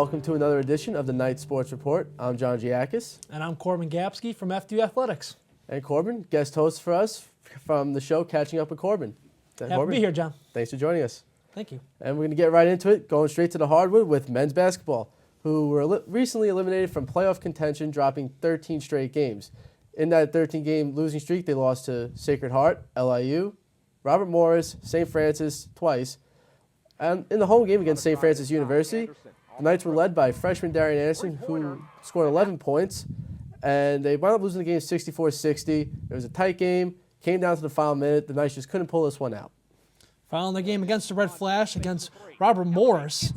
welcome to another edition of the Night Sports Report. I'm John Giakas. And I'm Corbin Gapski from FDU Athletics. And Corbin, guest host for us from the show, Catching Up with Corbin. Happy to be here, John. Thanks for joining us. Thank you. And we're going to get right into it, going straight to the hardwood with men's basketball, who were recently eliminated from playoff contention, dropping 13 straight games. In that 13-game losing streak, they lost to Sacred Heart, LIU, Robert Morris, St. Francis twice. And in the home game against St. Francis University, the Knights were led by freshman Darian Anderson, who scored 11 points, and they wound up losing the game 64-60. It was a tight game, came down to the final minute. The Knights just couldn't pull this one out. Following the game against the Red Flash against Robert Morris,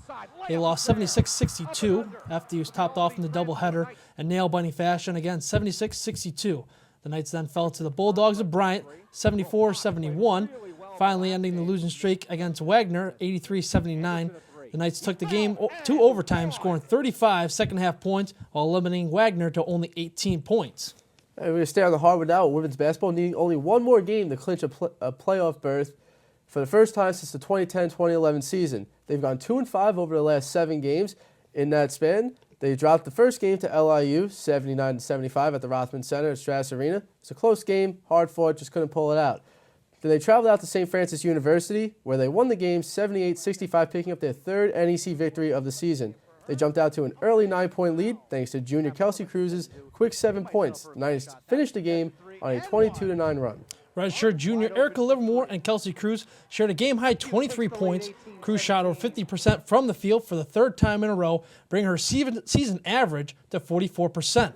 they lost 76-62. FDU topped off in the doubleheader in nail-biting fashion, again 76-62. The Knights then fell to the Bulldogs of Bryant, 74-71, finally ending the losing streak against Wagner, 83-79. The Knights took the game to overtime, scoring 35 second-half points while limiting Wagner to only 18 points. And we're going to stay on the hardwood now with women's basketball, needing only one more game to clinch a playoff berth for the first time since the 2010-2011 season. They've gone 2-5 over the last 7 games. In that span, they dropped the first game to LIU, 79-75 at the Rothman Center at Stratus Arena. It's a close game, hard-fought, just couldn't pull it out. Then they traveled out to St. Francis University, where they won the game 78-65, picking up their third NEC victory of the season. They jumped out to an early 9-point lead thanks to junior Kelsey Cruz's quick 7 points. The Knights finished the game on a 22-9 run. Redshirt junior Erica Livermore and Kelsey Cruz shared a game-high 23 points. Cruz shot over 50% from the field for the third time in a row, bringing her season average to 44%.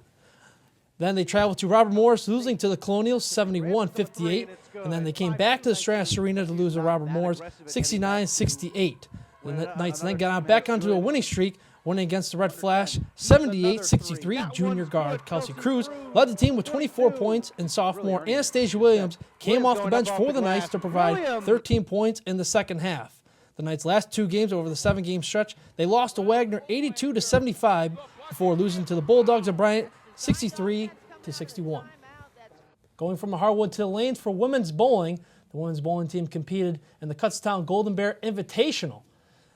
Then they traveled to Robert Morris, losing to the Colonials 71-58. And then they came back to the Stratus Arena to lose to Robert Morris 69-68. The Knights then got back onto a winning streak, winning against the Red Flash 78-63. Junior guard Kelsey Cruz led the team with 24 points, and sophomore Anastasia Williams came off the bench for the Knights to provide 13 points in the second half. The Knights' last 2 games over the 7-game stretch, they lost to Wagner 82-75 before losing to the Bulldogs of Bryant 63-61. Going from the hardwood to the lanes for women's bowling, the women's bowling team competed in the Kutztown Golden Bear Invitational.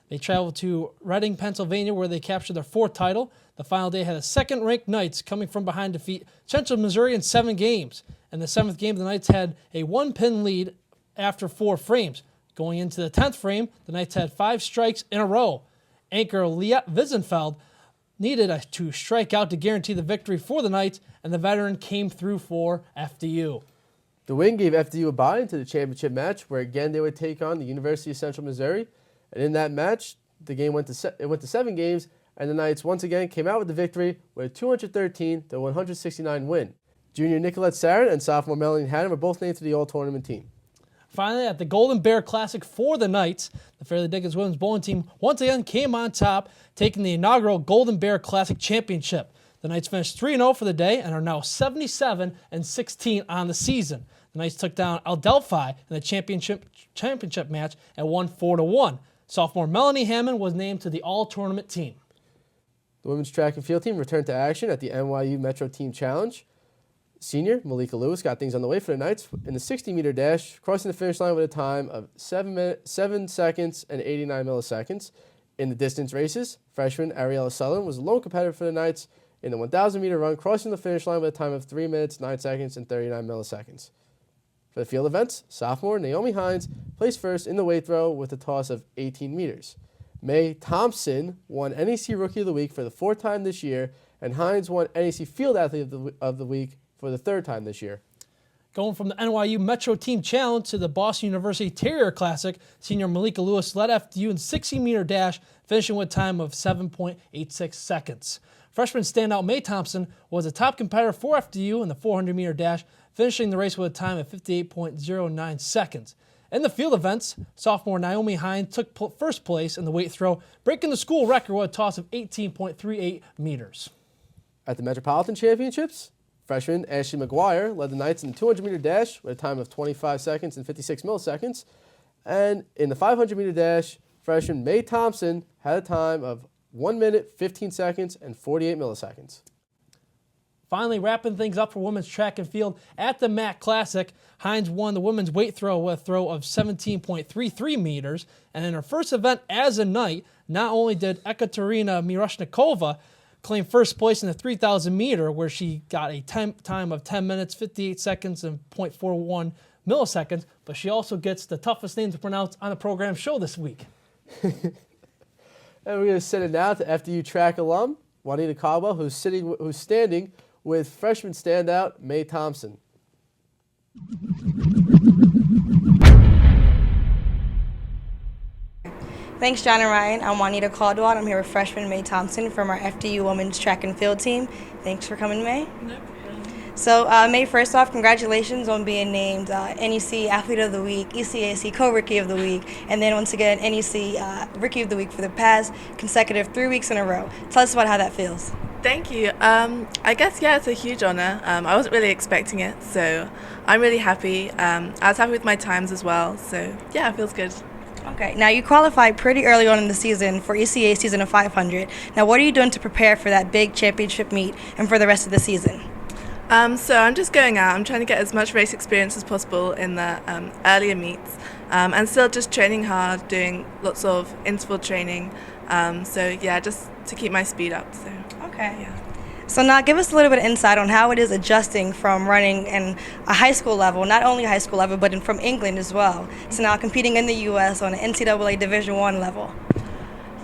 They traveled to Reading, Pennsylvania, where they captured their 4th title. The final day had a second-ranked Knights coming from behind to defeat Central Missouri in 7 games. In the 7th game, the Knights had a 1-pin lead after 4 frames. Going into the 10th frame, the Knights had 5 strikes in a row. Anchor Liat Wiesenfeld needed to strike out to guarantee the victory for the Knights, and the veteran came through for FDU. The win gave FDU a bye into the championship match, where again they would take on the University of Central Missouri. And in that match, the game went to 7 games, and the Knights once again came out with the victory with a 213-169 win. Junior Nicolette Sarin and sophomore Melanie Hannon were both named to the All-Tournament team. Finally, at the Golden Bear Classic for the Knights, the Fairleigh Dickinson women's bowling team once again came on top, taking the inaugural Golden Bear Classic Championship. The Knights finished 3-0 for the day and are now 77-16 on the season. The Knights took down Adelphi in the championship match and won 4-1. Sophomore Melanie Hammond was named to the All-Tournament team. The women's track and field team returned to action at the NYU Metro Team Challenge. Senior Malika Lewis got things on the way for the Knights in the 60-meter dash, crossing the finish line with a time of 7 seconds and 89 milliseconds. In the distance races, freshman Ariella Sutherland was the lone competitor for the Knights in the 1,000-meter run, crossing the finish line with a time of 3 minutes, 9 seconds, and 39 milliseconds. For the field events, sophomore Naomi Hines placed first in the weight throw with a toss of 18 meters. Mae Thompson won NEC Rookie of the Week for the 4th time this year, and Hines won NEC Field Athlete of the Week for the 3rd time this year. Going from the NYU Metro Team Challenge to the Boston University Terrier Classic, senior Malika Lewis led FDU in 60-meter dash, finishing with a time of 7.86 seconds. Freshman standout Mae Thompson was the top competitor for FDU in the 400-meter dash, finishing the race with a time of 58.09 seconds. In the field events, sophomore Naomi Hines took first place in the weight throw, breaking the school record with a toss of 18.38 meters. At the Metropolitan Championships, freshman Ashley McGuire led the Knights in the 200-meter dash with a time of 25 seconds and 56 milliseconds. And in the 500-meter dash, freshman Mae Thompson had a time of 1 minute, 15 seconds, and 48 milliseconds. Finally, wrapping things up for women's track and field at the MAC Classic, Hines won the women's weight throw with a throw of 17.33 meters. And in her first event as a Knight, not only did Ekaterina Miroshnikova claim first place in the 3,000 meter, where she got a time of 10 minutes, 58 seconds, and 0.41 milliseconds, but she also gets the toughest name to pronounce on the program show this week. And we're going to send it now to FDU track alum Juanita Caldwell, who's standing with freshman standout Mae Thompson. Thanks, John and Ryan. I'm Juanita Caldwell. I'm here with freshman Mae Thompson from our FDU Women's Track and Field team. Thanks for coming, Mae. No problem. So, Mae, first off, congratulations on being named NEC Athlete of the Week, ECAC Co-Rookie of the Week, and then once again NEC Rookie of the Week for the past consecutive 3 weeks in a row. Tell us about how that feels. Thank you. I guess, yeah, it's a huge honor. I wasn't really expecting it, so I'm really happy. I was happy with my times as well, so yeah, it feels good. Okay, now you qualified pretty early on in the season for ECA season of 500. Now, what are you doing to prepare for that big championship meet and for the rest of the season? So I'm just going out. I'm trying to get as much race experience as possible in the earlier meets, and still just training hard, doing lots of interval training. So yeah, just to keep my speed up. So okay. Yeah. So now give us a little bit of insight on how it is adjusting from running in a high school level, not only high school level, but from England as well. So now competing in the U.S. on an NCAA Division I level.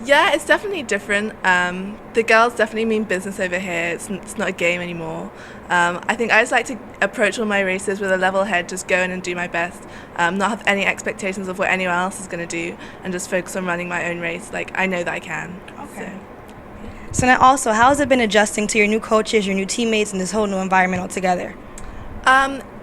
Yeah, it's definitely different. The girls definitely mean business over here. It's not a game anymore. I think I just like to approach all my races with a level head, just go in and do my best, not have any expectations of what anyone else is going to do, and just focus on running my own race. Like, I know that I can. Okay. So now also, how has it been adjusting to your new coaches, your new teammates, and this whole new environment altogether?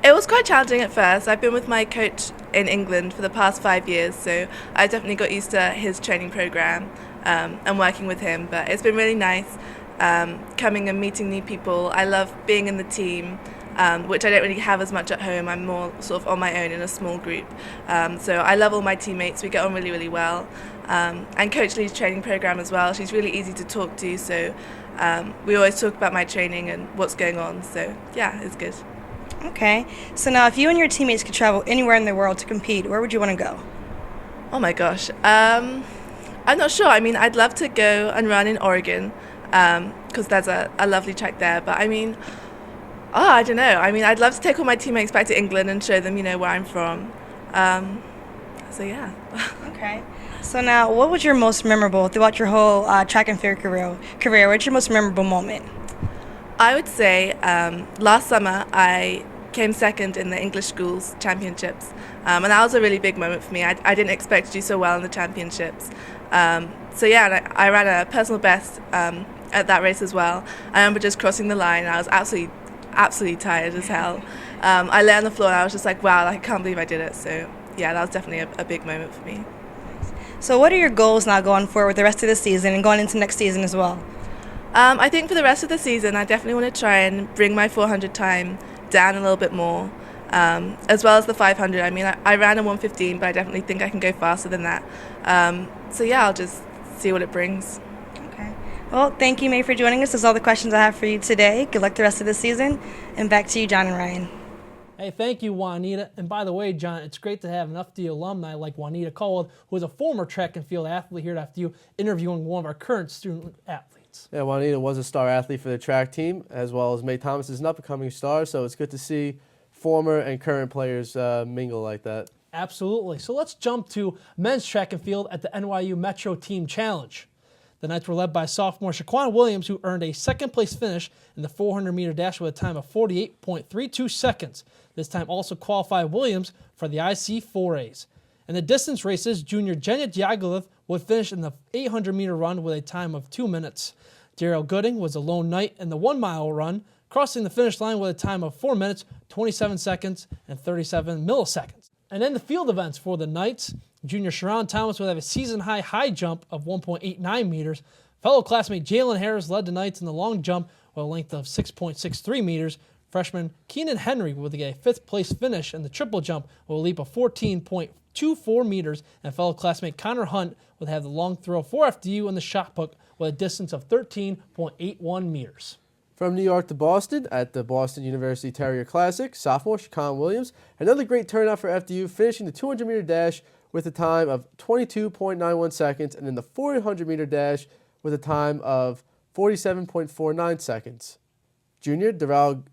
It was quite challenging at first. I've been with my coach in England for the past 5 years, so I definitely got used to his training program and working with him. But it's been really nice coming and meeting new people. I love being in the team, which I don't really have as much at home. I'm more sort of on my own in a small group. So I love all my teammates. We get on really, really well. And Coach Lee's training program as well. She's really easy to talk to, so we always talk about my training and what's going on. So yeah, it's good. Okay. So now if you and your teammates could travel anywhere in the world to compete, where would you want to go? Oh my gosh. I'm not sure. I mean, I'd love to go and run in Oregon because there's a lovely track there. But I mean, I don't know. I mean, I'd love to take all my teammates back to England and show them, where I'm from. So yeah. Okay. So now, what was your most memorable throughout your whole track and field career? What's your most memorable moment? I would say last summer I came second in the English Schools Championships, and that was a really big moment for me. I didn't expect to do so well in the championships. So yeah, and I ran a personal best at that race as well. I remember just crossing the line, and I was absolutely tired as hell. I lay on the floor, and I was just like, wow, I can't believe I did it. So yeah, that was definitely a big moment for me. So what are your goals now going forward with the rest of the season and going into next season as well? I think for the rest of the season, I definitely want to try and bring my 400 time down a little bit more, as well as the 500. I mean, I ran a 1:15, but I definitely think I can go faster than that. So yeah, I'll just see what it brings. Okay. Well, thank you, Mae, for joining us. That's all the questions I have for you today. Good luck the rest of the season. And back to you, John and Ryan. Hey, thank you, Juanita. And by the way, John, it's great to have an FDU alumni like Juanita Caldwell, who is a former track and field athlete here at FDU, interviewing one of our current student athletes. Yeah, Juanita was a star athlete for the track team, as well as Mae Thompson is an up-and-coming star, so it's good to see former and current players mingle like that. Absolutely. So let's jump to men's track and field at the NYU Metro Team Challenge. The Knights were led by sophomore Shaquan Williams, who earned a second-place finish in the 400-meter dash with a time of 48.32 seconds. This time also qualified Williams for the IC4As. In the distance races, junior Juanita Giakas would finish in the 800-meter run with a time of 2 minutes. Daryl Gooding was a lone knight in the 1-mile run, crossing the finish line with a time of 4 minutes, 27 seconds, and 37 milliseconds. And in the field events for the Knights, junior Sharon Thomas would have a season-high high jump of 1.89 meters. Fellow classmate Jalen Harris led the Knights in the long jump with a length of 6.63 meters. Freshman Keenan Henry would get a fifth-place finish in the triple jump with a leap of 14.24 meters. And fellow classmate Connor Hunt would have the long throw for FDU in the shot put with a distance of 13.81 meters. From New York to Boston, at the Boston University Terrier Classic, sophomore Shaquan Williams, another great turnout for FDU, finishing the 200-meter dash with a time of 22.91 seconds, and in the 400-meter dash with a time of 47.49 seconds. Junior Darrell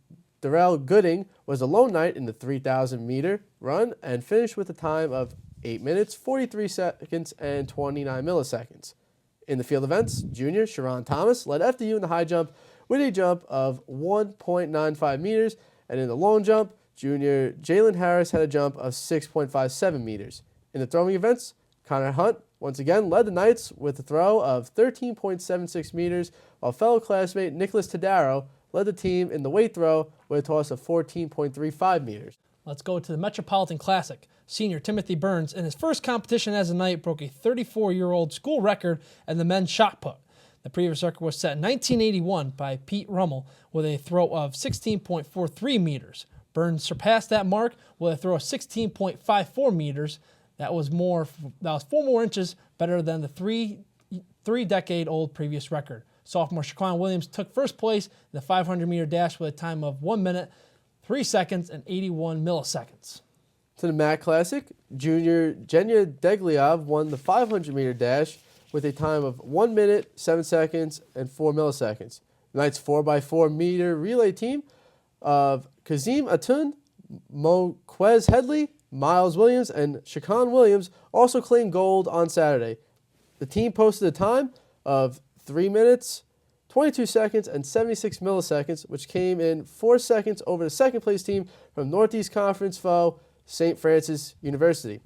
Gooding was a lone knight in the 3,000-meter run and finished with a time of 8 minutes, 43 seconds, and 29 milliseconds. In the field events, junior Sharon Thomas led FDU in the high jump with a jump of 1.95 meters, and in the long jump, junior Jalen Harris had a jump of 6.57 meters. In the throwing events, Connor Hunt once again led the Knights with a throw of 13.76 meters, while fellow classmate Nicholas Tadaro led the team in the weight throw with a toss of 14.35 meters. Let's go to the Metropolitan Classic. Senior Timothy Burns, in his first competition as a Knight, broke a 34-year-old school record in the men's shot put. The previous record was set in 1981 by Pete Rummel with a throw of 16.43 meters. Burns surpassed that mark with a throw of 16.54 meters. That was 4 more inches better than the three-decade-old previous record. Sophomore Shaquan Williams took first place in the 500-meter dash with a time of 1 minute, 3 seconds, and 81 milliseconds. To the MAC Classic, junior Jenya Degliov won the 500-meter dash with a time of 1 minute, 7 seconds, and 4 milliseconds. The Knights 4x4 meter relay team of Kazim Atun, Moquez Headley, Miles Williams, and Shaquan Williams also claimed gold on Saturday. The team posted a time of 3 minutes, 22 seconds, and 76 milliseconds, which came in 4 seconds over the second-place team from Northeast Conference foe St. Francis University.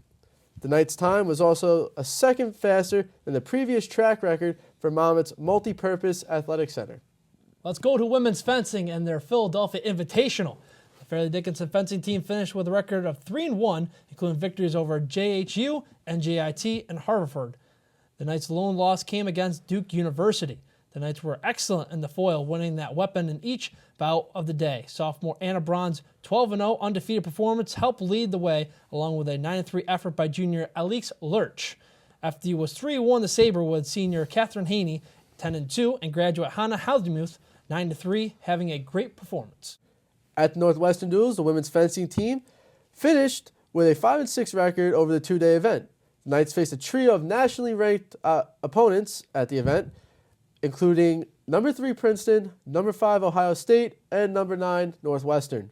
The Knights' time was also a second faster than the previous track record for Monmouth's Multi-Purpose Athletic Center. Let's go to women's fencing and their Philadelphia Invitational. The Fairleigh Dickinson fencing team finished with a record of 3-1, including victories over JHU, NJIT, and Harvard. The Knights' lone loss came against Duke University. The Knights were excellent in the foil, winning that weapon in each bout of the day. Sophomore Anna Braun's 12-0 undefeated performance helped lead the way, along with a 9-3 effort by junior Alix Lurch. FDU was 3-1 the Sabre with senior Catherine Haney 10-2 and graduate Hannah Haldemuth 9-3, having a great performance. At the Northwestern Duels, the women's fencing team finished with a 5-6 record over the two-day event. The Knights faced a trio of nationally ranked opponents at the event, including number 3 Princeton, number 5 Ohio State, and number 9 Northwestern.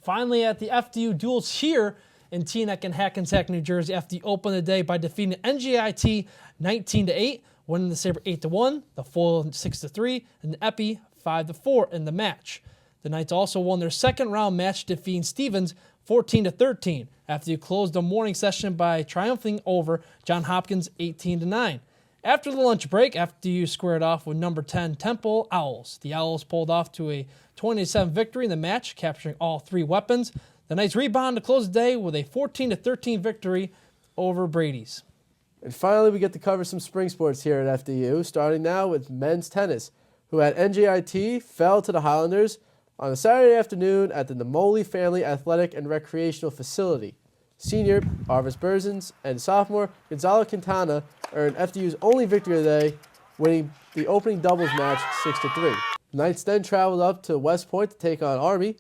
Finally, at the FDU Duels here in Teaneck and Hackensack, New Jersey, FDU opened the day by defeating NJIT 19-8, winning the Sabre 8-1, the foil 6-3, and the Epi 5-4 in the match. The Knights also won their second-round match, defeating Stevens 14-13. FDU closed the morning session by triumphing over John Hopkins 18-9. After the lunch break, FDU squared off with number 10 Temple Owls. The Owls pulled off to a 20-7 victory in the match, capturing all 3 weapons. The Knights rebound to close the day with a 14-13 victory over Brady's. And finally, we get to cover some spring sports here at FDU, starting now with men's tennis, who at NJIT fell to the Highlanders on a Saturday afternoon at the Namoli Family Athletic and Recreational Facility. Senior Arvis Berzins and sophomore Gonzalo Quintana earned FDU's only victory of the day, winning the opening doubles match 6-3. The Knights then traveled up to West Point to take on Army,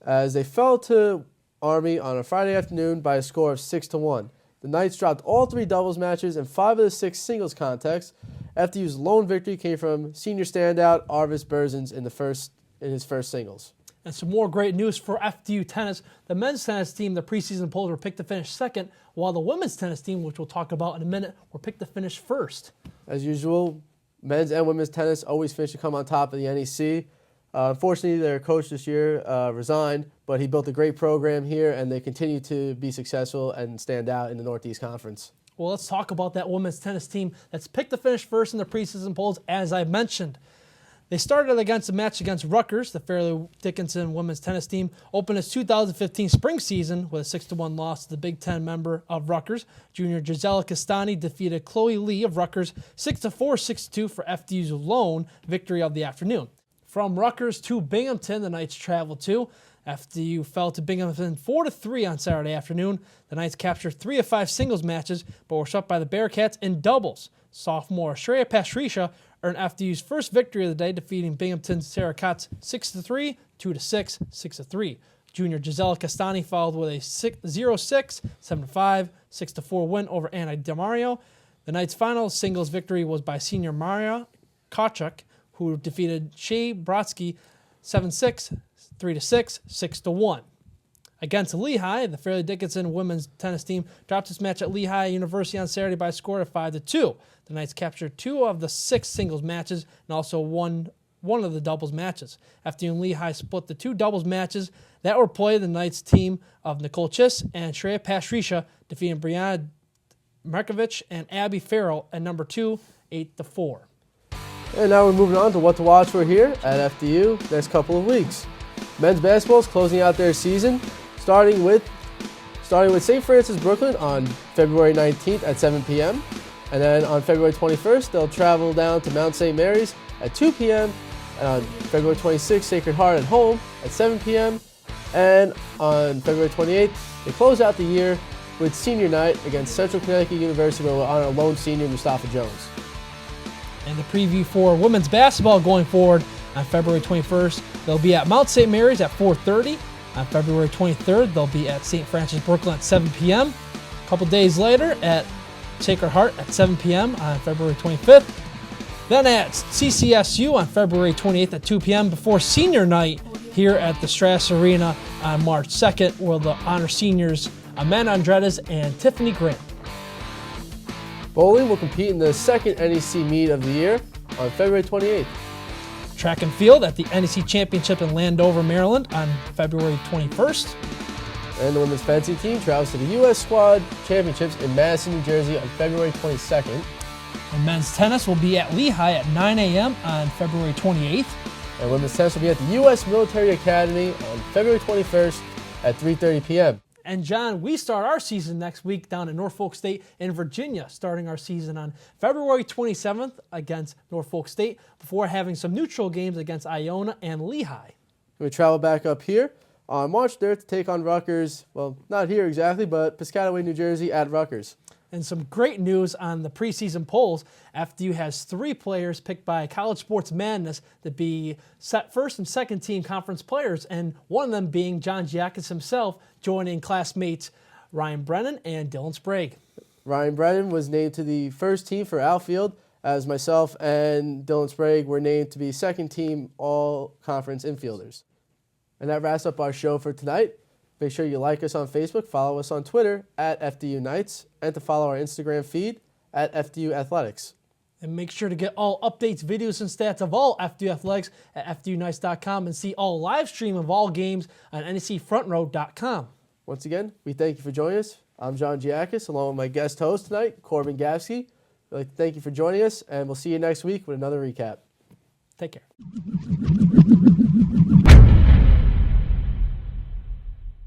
as they fell to Army on a Friday afternoon by a score of 6-1. The Knights dropped all 3 doubles matches and 5 of the 6 singles contests. FDU's lone victory came from senior standout Arvis Berzins in his first singles. And some more great news for FDU tennis. The men's tennis team, the preseason polls, were picked to finish second, while the women's tennis team, which we'll talk about in a minute, were picked to finish first. As usual, men's and women's tennis always finish to come on top of the NEC. Unfortunately, their coach this year resigned, but he built a great program here, and they continue to be successful and stand out in the Northeast Conference. Well, let's talk about that women's tennis team that's picked to finish first in the preseason polls, as I mentioned. They started against a match against Rutgers. The Fairleigh Dickinson women's tennis team opened its 2015 spring season with a 6-1 loss to the Big Ten member of Rutgers. Junior Gisela Castani defeated Chloe Lee of Rutgers 6-4, 6-2 for FDU's lone victory of the afternoon. From Rutgers to Binghamton, the Knights traveled to. FDU fell to Binghamton 4-3 on Saturday afternoon. The Knights captured 3 of 5 singles matches, but were swept by the Bearcats in doubles. Sophomore Shreya Pastrisha earned FDU's first victory of the day, defeating Binghamton's Sarah Kotz 6-3, 2-6, 6-3. Junior Gisela Castani followed with a 0-6, 7-5, 6-4 win over Anna DeMario. The night's final singles victory was by senior Maria Kachuk, who defeated Shea Brodsky 7-6, 3-6, 6-1. Against Lehigh, the Fairleigh Dickinson women's tennis team dropped its match at Lehigh University on Saturday by a score of 5-2. The Knights captured 2 of the 6 singles matches and also won one of the doubles matches. FDU and Lehigh split the 2 doubles matches that were played. The Knights team of Nicole Chiss and Shreya Pastrisha defeating Brianna Markovich and Abby Farrell at number 2, 8-4. And now we're moving on to what to watch for here at FDU next couple of weeks. Men's basketball is closing out their season, starting with St. Francis Brooklyn on February 19th at 7 p.m. And then on February 21st, they'll travel down to Mount St. Mary's at 2 p.m. And on February 26th, Sacred Heart at home at 7 p.m. And on February 28th, they close out the year with senior night against Central Connecticut University, where we'll honor lone senior Mustafa Jones. And the preview for women's basketball going forward on February 21st, they'll be at Mount St. Mary's at 4:30. On February 23rd, they'll be at St. Francis Brooklyn at 7 p.m. A couple days later at Sacred Heart at 7 p.m. on February 25th. Then at CCSU on February 28th at 2 p.m. before senior night here at the Strass Arena on March 2nd, where they'll honor seniors Amanda Andredes and Tiffany Grant. Bowling will compete in the second NEC meet of the year on February 28th. Track and field at the NEC Championship in Landover, Maryland on February 21st. And the women's fencing team travels to the U.S. Squad Championships in Madison, New Jersey on February 22nd. And men's tennis will be at Lehigh at 9 a.m. on February 28th. And women's tennis will be at the U.S. Military Academy on February 21st at 3:30 p.m. And John, we start our season next week down in Norfolk State in Virginia, starting our season on February 27th against Norfolk State before having some neutral games against Iona and Lehigh. We travel back up here on March 3rd to take on Rutgers. Well, not here exactly, but Piscataway, New Jersey at Rutgers. And some great news on the preseason polls. FDU has 3 players picked by College Sports Madness to be set first and second team conference players, and one of them being John Giakas himself, joining classmates Ryan Brennan and Dylan Sprague. Ryan Brennan was named to the first team for outfield, as myself and Dylan Sprague were named to be second team all-conference infielders. And that wraps up our show for tonight. Make sure you like us on Facebook, follow us on Twitter at FDU Knights, and to follow our Instagram feed at FDU Athletics. And make sure to get all updates, videos, and stats of all FDU Athletics at FDUKnights.com and see all live stream of all games on NECFrontRow.com. Once again, we thank you for joining us. I'm John Giakas, along with my guest host tonight, Corbin Gapski. We'd like to thank you for joining us, and we'll see you next week with another recap. Take care.